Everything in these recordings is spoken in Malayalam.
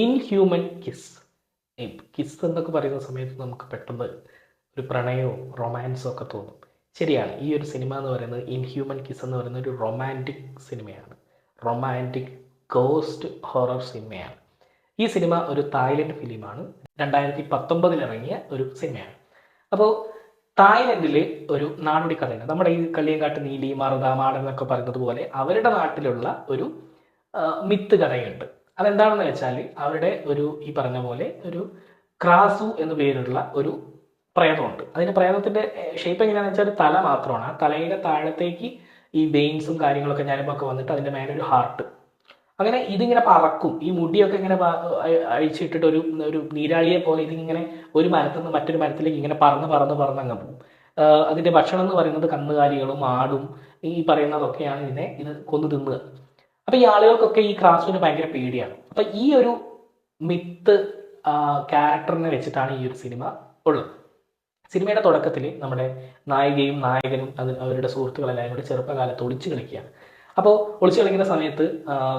Inhuman kiss. കിസ് എന്നൊക്കെ പറയുന്ന സമയത്ത് നമുക്ക് പെട്ടെന്ന് ഒരു പ്രണയവും റൊമാൻസും ഒക്കെ തോന്നും. ശരിയാണ്, ഈ ഒരു സിനിമ എന്ന് പറയുന്നത് ഇൻഹ്യൂമൻ കിസ് എന്ന് പറയുന്ന ഒരു റൊമാൻറ്റിക് സിനിമയാണ്. റൊമാൻറ്റിക് ഗോസ്റ്റ് ഹൊറർ സിനിമയാണ്. ഈ സിനിമ ഒരു തായ്ലൻഡ് ഫിലിമാണ്. 2019 ഇറങ്ങിയ ഒരു സിനിമയാണ്. അപ്പോൾ തായ്ലൻഡിൽ ഒരു നാടോടി കഥയാണ്. നമ്മുടെ ഈ കളിയങ്കാട്ട് നീലി, മറുത, മാടൻ എന്നൊക്കെ പറയുന്നത് പോലെ അവരുടെ നാട്ടിലുള്ള ഒരു മിത്ത് കഥയുണ്ട്. അതെന്താണെന്ന് വെച്ചാൽ അവരുടെ ഈ പറഞ്ഞ പോലെ ഒരു ക്രാസു എന്നു പേരുള്ള ഒരു പ്രേതമുണ്ട്. അതിന്റെ പ്രേതത്തിന്റെ ഷേപ്പ് എങ്ങനെയാണെന്ന് വെച്ചാൽ തല മാത്രമാണ്. ആ തലയുടെ താഴത്തേക്ക് ഈ വെയിൻസും കാര്യങ്ങളൊക്കെ ഞരമ്പൊക്കെ വന്നിട്ട് അതിന്റെ മേലെ ഒരു ഹാർട്ട്. അങ്ങനെ ഇതിങ്ങനെ പറക്കും. ഈ മുടിയൊക്കെ ഇങ്ങനെ അഴിച്ചിട്ടിട്ട് ഒരു നീരാളിയെ പോലെ ഇതിങ്ങനെ ഒരു മരത്തിൽ നിന്ന് മറ്റൊരു മരത്തിലേക്ക് ഇങ്ങനെ പറന്ന് അങ്ങ് പോകും. അതിന്റെ ഭക്ഷണം എന്ന് പറയുന്നത് കന്നുകാലികളും ആടും ഈ പറയുന്നതൊക്കെയാണ് ഇത് കൊന്നു തിന്നുക. അപ്പൊ ഈ ആളുകൾക്കൊക്കെ ഈ ക്രാസുവിന് ഭയങ്കര പേടിയാണ്. അപ്പൊ ഈ ഒരു മിത്ത് ക്യാരക്ടറിനെ വെച്ചിട്ടാണ് ഈ ഒരു സിനിമ ഉള്ളത്. സിനിമയുടെ തുടക്കത്തിൽ നമ്മുടെ നായികയും നായകനും അവരുടെ സുഹൃത്തുക്കളെല്ലാം കൂടി ചെറുപ്പകാലത്ത് ഒളിച്ചു കളിക്കുകയാണ്. അപ്പോൾ ഒളിച്ചു കളിക്കുന്ന സമയത്ത്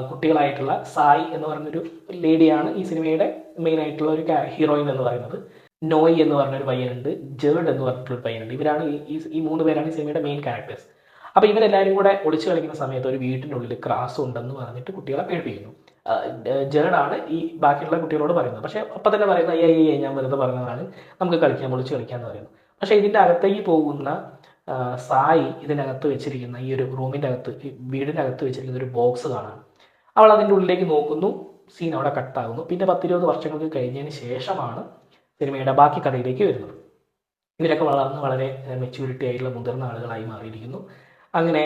കുട്ടികളായിട്ടുള്ള സായി എന്ന് പറഞ്ഞൊരു ലേഡിയാണ് ഈ സിനിമയുടെ മെയിൻ ആയിട്ടുള്ള ഒരു ഹീറോയിൻ എന്ന് പറയുന്നത്. നോയ് എന്ന് പറഞ്ഞൊരു പയ്യനുണ്ട്, ജേർഡ് എന്ന് പറഞ്ഞിട്ടൊരു പയ്യനുണ്ട്. ഇവരാണ് ഈ 3 പേരാണ് ഈ സിനിമയുടെ മെയിൻ ക്യാരക്ടേഴ്സ്. അപ്പോൾ ഇവരെല്ലാവരും കൂടെ ഒളിച്ചു കളിക്കുന്ന സമയത്ത് ഒരു വീട്ടിനുള്ളിൽ ക്രാസ് ഉണ്ടെന്ന് പറഞ്ഞിട്ട് കുട്ടികളെ പേടിപ്പിക്കുന്നു. ജേർഡാണ് ഈ ബാക്കിയുള്ള കുട്ടികളോട് പറയുന്നത്. പക്ഷേ അപ്പം തന്നെ പറയുന്നത് അയ്യേ ഞാൻ വെറുതെ പറഞ്ഞതാണ്, നമുക്ക് കളിക്കാം, ഒളിച്ചു കളിക്കാമെന്ന് പറയുന്നു. പക്ഷേ ഇതിൻ്റെ അകത്തേക്ക് പോകുന്ന സായി ഇതിനകത്ത് വെച്ചിരിക്കുന്ന ഈ ഒരു റൂമിൻ്റെ അകത്ത്, വീടിൻ്റെ അകത്ത് വെച്ചിരിക്കുന്ന ഒരു ബോക്സ് കാണാം. അവൾ അതിൻ്റെ ഉള്ളിലേക്ക് നോക്കുന്നു. സീൻ അവിടെ കട്ടാകുന്നു. പിന്നെ 10-20 വർഷങ്ങൾക്ക് കഴിഞ്ഞതിന് ശേഷമാണ് സിനിമയുടെ ബാക്കി കഥയിലേക്ക് വരുന്നത്. ഇവരൊക്കെ വളർന്ന് വളരെ മെച്യൂരിറ്റി ആയിട്ടുള്ള മുതിർന്ന ആളുകളായി മാറിയിരിക്കുന്നു. അങ്ങനെ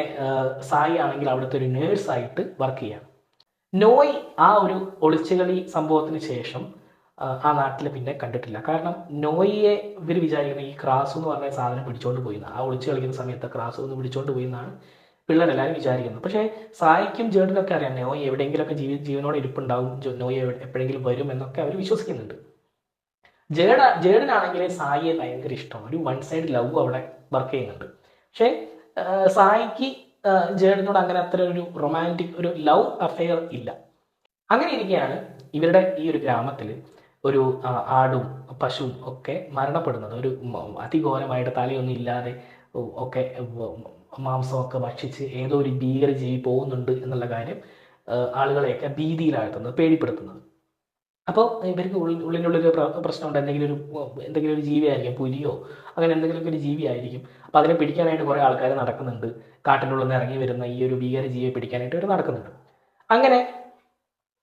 സായി ആണെങ്കിൽ അവിടുത്തെ ഒരു നേഴ്സായിട്ട് വർക്ക് ചെയ്യാണ്. നോയ് ആ ഒരു ഒളിച്ചുകളി സംഭവത്തിന് ശേഷം ആ നാട്ടിൽ പിന്നെ കണ്ടിട്ടില്ല. കാരണം നോയിയെ ഇവർ വിചാരിക്കുന്നത് ഈ ക്രാസു എന്ന് പറഞ്ഞ സാധനം പിടിച്ചോണ്ട് പോയി, ആ ഒളിച്ചു കളിക്കുന്ന സമയത്ത് ക്രാസു ഒന്ന് പിടിച്ചോണ്ട് പോയി എന്നാണ് പിള്ളേരെല്ലാവരും വിചാരിക്കുന്നത്. പക്ഷേ സായിക്കും ജേർഡിനൊക്കെ അറിയാം നോയ് എവിടെയെങ്കിലുമൊക്കെ ജീവനോടെ ഇരിപ്പുണ്ടാവും, നോയ് എപ്പോഴെങ്കിലും വരും എന്നൊക്കെ അവർ വിശ്വസിക്കുന്നുണ്ട്. ജേർഡിനാണെങ്കിൽ സായിയെ ഭയങ്കര ഇഷ്ടമാണ്. ഒരു വൺ സൈഡ് ലവ് അവിടെ വർക്ക് ചെയ്യുന്നുണ്ട്. പക്ഷേ സായിക്ക് ജേർഡിനോട് അങ്ങനെ അത്ര ഒരു റൊമാൻറ്റിക് ഒരു ലവ് അഫെയർ ഇല്ല. അങ്ങനെ ഇരിക്കുകയാണ് ഇവരുടെ ഈ ഒരു ഗ്രാമത്തിൽ ഒരു ആടും പശുവും ഒക്കെ മരണപ്പെടുന്നത്. ഒരു അതിഘോരമായിട്ട് തലയൊന്നും ഇല്ലാതെ ഒക്കെ മാംസമൊക്കെ ഭക്ഷിച്ച് ഏതോ ഒരു ഭീകരജീവി പോകുന്നുണ്ട് എന്നുള്ള കാര്യം ആളുകളെയൊക്കെ ഭീതിയിലാഴ്ത്തുന്നത്, പേടിപ്പെടുത്തുന്നത്. അപ്പോൾ ഇവർക്ക് ഉള്ളിനുള്ളൊരു പ്രശ്നമുണ്ട്. എന്തെങ്കിലും ഒരു ജീവിയായിരിക്കും, പുലിയോ അങ്ങനെ എന്തെങ്കിലുമൊക്കെ ഒരു ജീവിയായിരിക്കും. അപ്പോൾ അതിനെ പിടിക്കാനായിട്ട് കുറേ ആൾക്കാർ നടക്കുന്നുണ്ട്. കാട്ടിനുള്ളിൽ നിന്ന് ഇറങ്ങി വരുന്ന ഈ ഒരു ഭീകരജീവിയെ പിടിക്കാനായിട്ട് അവർ നടക്കുന്നുണ്ട്. അങ്ങനെ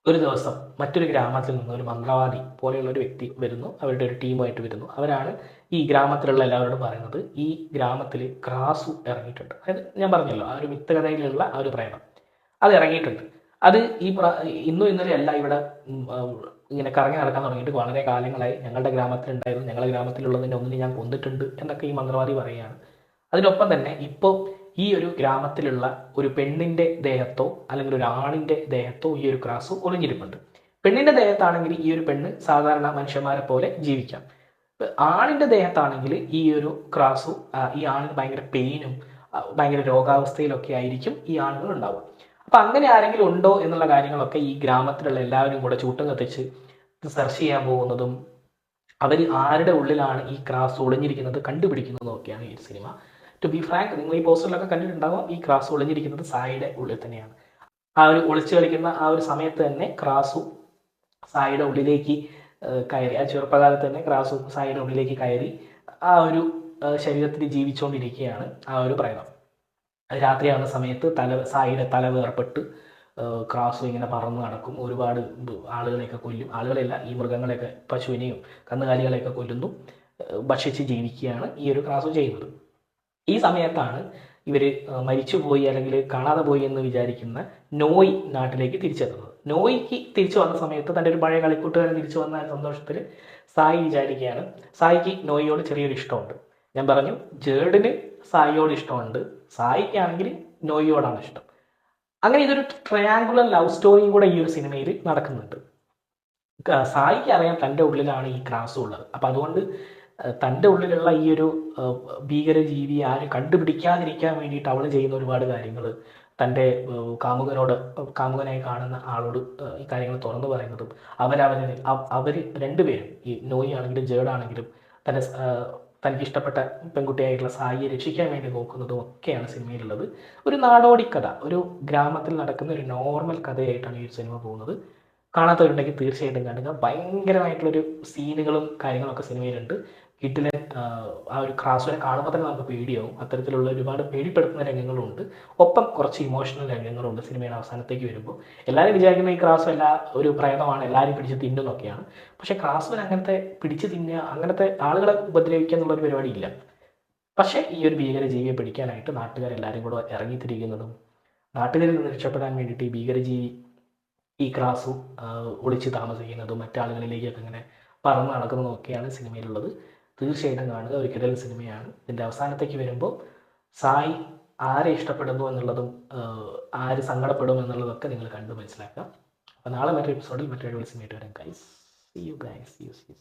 ഒരു ദിവസം മറ്റൊരു ഗ്രാമത്തിൽ നിന്ന് ഒരു മന്ത്രവാദി പോലെയുള്ള ഒരു വ്യക്തി വരുന്നു. അവരുടെ ഒരു ടീമായിട്ട് വരുന്നു. അവരാണ് ഈ ഗ്രാമത്തിലുള്ള എല്ലാവരോടും പറയുന്നത് ഈ ഗ്രാമത്തിൽ ക്രാസു ഇറങ്ങിയിട്ടുണ്ട്. അതായത് ഞാൻ പറഞ്ഞല്ലോ ആ ഒരു മിത്തകഥയിലുള്ള ആ ഒരു പ്രേതം അത് ഇറങ്ങിയിട്ടുണ്ട്. അത് ഇന്നും ഇന്നലെ അല്ല ഇവിടെ ഇങ്ങനെ കറങ്ങി നടക്കാൻ തുടങ്ങിയിട്ട് വളരെ കാലങ്ങളായി. ഞങ്ങളുടെ ഗ്രാമത്തിലുണ്ടായിരുന്നു, ഞങ്ങളുടെ ഗ്രാമത്തിലുള്ളതിൻ്റെ ഒന്നിനെ ഞാൻ കൊന്നിട്ടുണ്ട് എന്നൊക്കെ ഈ മന്ത്രവാദി പറയുകയാണ്. അതിനൊപ്പം തന്നെ ഇപ്പോൾ ഈ ഒരു ഗ്രാമത്തിലുള്ള ഒരു പെണ്ണിൻ്റെ ദേഹത്തോ അല്ലെങ്കിൽ ഒരു ആണിൻ്റെ ദേഹത്തോ ഈ ഒരു ക്രാസു ഒളിഞ്ഞിരിപ്പുണ്ട്. പെണ്ണിൻ്റെ ദേഹത്താണെങ്കിൽ ഈ ഒരു പെണ്ണ് സാധാരണ മനുഷ്യന്മാരെ പോലെ ജീവിക്കാം. ആണിൻ്റെ ദേഹത്താണെങ്കിൽ ഈ ഒരു ക്രാസു ഈ ആണിന് ഭയങ്കര പെയിനും ഭയങ്കര രോഗാവസ്ഥയിലൊക്കെ ആയിരിക്കും ഈ ആളുകൾ ഉണ്ടാവുക. അപ്പം അങ്ങനെ ആരെങ്കിലും ഉണ്ടോ എന്നുള്ള കാര്യങ്ങളൊക്കെ ഈ ഗ്രാമത്തിലുള്ള എല്ലാവരും കൂടെ ചൂട്ടം കത്തിച്ച് സെർച്ച് ചെയ്യാൻ പോകുന്നതും അവർ ആരുടെ ഉള്ളിലാണ് ഈ ക്രാസ് ഒളിഞ്ഞിരിക്കുന്നത് കണ്ടുപിടിക്കുന്നതും ഒക്കെയാണ് ഈ സിനിമ. ടു ബി ഫ്രാങ്ക്, നിങ്ങൾ ഈ പോസ്റ്ററിലൊക്കെ കണ്ടിട്ടുണ്ടാകും ഈ ക്രാസ് ഒളിഞ്ഞിരിക്കുന്നത് സായിയുടെ ഉള്ളിൽ തന്നെയാണ്. ആ ഒരു ഒളിച്ചു കളിക്കുന്ന ആ ഒരു സമയത്ത് തന്നെ ക്രാസു സായിയുടെ ഉള്ളിലേക്ക് കയറി, ആ ചെറുപ്പകാലത്ത് തന്നെ ക്രാസു സായിയുടെ ഉള്ളിലേക്ക് കയറി ആ ഒരു ശരീരത്തിൽ ജീവിച്ചുകൊണ്ടിരിക്കുകയാണ് ആ ഒരു പ്രേതം. രാത്രിയാവുന്ന സമയത്ത് സായിയുടെ തല വേർപെട്ട് ക്രാസു ഇങ്ങനെ പറന്ന് നടക്കും. ഒരുപാട് ആളുകളെയൊക്കെ കൊല്ലും. ആളുകളെയല്ല, ഈ മൃഗങ്ങളെയൊക്കെ, പശുവിനെയും കന്നുകാലികളെയൊക്കെ കൊല്ലുന്നു, ഭക്ഷിച്ച് ജീവിക്കുകയാണ് ഈ ഒരു ക്രാസു ചെയ്യുന്നത്. ഈ സമയത്താണ് ഇവർ മരിച്ചുപോയി അല്ലെങ്കിൽ കാണാതെ പോയി എന്ന് വിചാരിക്കുന്ന നോയ് നാട്ടിലേക്ക് തിരിച്ചെത്തുന്നത്. നോയ്ക്ക് തിരിച്ചു വന്ന സമയത്ത് തൻ്റെ ഒരു പഴയ കളിക്കൂട്ടുകാരൻ തിരിച്ചു വന്ന സന്തോഷത്തിൽ സായി വിചാരിക്കുകയാണ് സായിക്ക് നോയിയോട് ചെറിയൊരു ഇഷ്ടമുണ്ട്. ഞാൻ പറഞ്ഞു, ജേർഡിന് സായിയോട് ഇഷ്ടമുണ്ട്, സായിക്കാണെങ്കിൽ നോയിയോടാണ് ഇഷ്ടം. അങ്ങനെ ഇതൊരു ട്രയാങ്കുലർ ലവ് സ്റ്റോറിയും കൂടെ ഈ ഒരു സിനിമയിൽ നടക്കുന്നുണ്ട്. സായിക്ക് അറിയാം തൻ്റെ ഉള്ളിലാണ് ഈ ക്രാസ് ഉള്ളത്. അപ്പം അതുകൊണ്ട് തൻ്റെ ഉള്ളിലുള്ള ഈ ഒരു ഭീകരജീവിയെ ആരും കണ്ടുപിടിക്കാതിരിക്കാൻ വേണ്ടിയിട്ട് അവൾ ചെയ്യുന്ന ഒരുപാട് കാര്യങ്ങൾ, തൻ്റെ കാമുകനായി കാണുന്ന ആളോട് ഈ കാര്യങ്ങൾ തുറന്നു പറയുന്നതും അവർ രണ്ടുപേരും, ഈ നോയി ആണെങ്കിലും ജേഡ് ആണെങ്കിലും തനിക്ക് ഇഷ്ടപ്പെട്ട പെൺകുട്ടിയായിട്ടുള്ള സായിയെ രക്ഷിക്കാൻ വേണ്ടി നോക്കുന്നതും ഒക്കെയാണ് സിനിമയിലുള്ളത്. ഒരു നാടോടി കഥ, ഒരു ഗ്രാമത്തിൽ നടക്കുന്ന ഒരു നോർമൽ കഥയായിട്ടാണ് ഈ ഒരു സിനിമ പോകുന്നത്. കാണാത്തവരുണ്ടെങ്കിൽ തീർച്ചയായിട്ടും കാണുക. ഭയങ്കരമായിട്ടുള്ളൊരു സീനുകളും കാര്യങ്ങളൊക്കെ സിനിമയിലുണ്ട്. കിഡിലൻ ആ ഒരു ക്രാസുവിനെ കാണുമ്പോൾ തന്നെ നമുക്ക് പേടിയാവും. അത്തരത്തിലുള്ള ഒരുപാട് പേടിപ്പെടുത്തുന്ന രംഗങ്ങളുണ്ട്. ഒപ്പം കുറച്ച് ഇമോഷണൽ രംഗങ്ങളുണ്ട് സിനിമയുടെ അവസാനത്തേക്ക് വരുമ്പോൾ. എല്ലാവരും വിചാരിക്കുന്ന ഈ ക്രാസു ഒരു പ്രേതമാണ്, എല്ലാവരും പിടിച്ച് തിന്നുന്നൊക്കെയാണ്. പക്ഷേ ക്രാസുവിന് അങ്ങനത്തെ പിടിച്ച് തിന്നുക, അങ്ങനത്തെ ആളുകളെ ഉപദ്രവിക്കുക എന്നുള്ളൊരു പരിപാടി ഇല്ല. പക്ഷേ ഈ ഒരു ഭീകരജീവിയെ പിടിക്കാനായിട്ട് നാട്ടുകാരെല്ലാവരും കൂടെ ഇറങ്ങിത്തിരിക്കുന്നതും നാട്ടുകാരിൽ നിന്ന് രക്ഷപ്പെടാൻ വേണ്ടിയിട്ട് ഈ ഭീകരജീവി ഈ ക്രാസു ഒളിച്ച് താമസിക്കുന്നതും മറ്റാളുകളിലേക്കൊക്കെ ഇങ്ങനെ പറന്ന് നടക്കുന്നതും ഒക്കെയാണ് സിനിമയിലുള്ളത്. തീർച്ചയായിട്ടും കാണുക. ഒരു കിടൽ സിനിമയാണ്. ഇതിൻ്റെ അവസാനത്തേക്ക് വരുമ്പോൾ സായി ആരെ ഇഷ്ടപ്പെടുന്നു എന്നുള്ളതും ആര് സങ്കടപ്പെടും എന്നുള്ളതൊക്കെ നിങ്ങൾ കണ്ടു മനസ്സിലാക്കുക. അപ്പോൾ നാളെ മറ്റൊരു എപ്പിസോഡിൽ മറ്റൊരു സിനിമയായിട്ട് വരാം guys. See you guys. See you.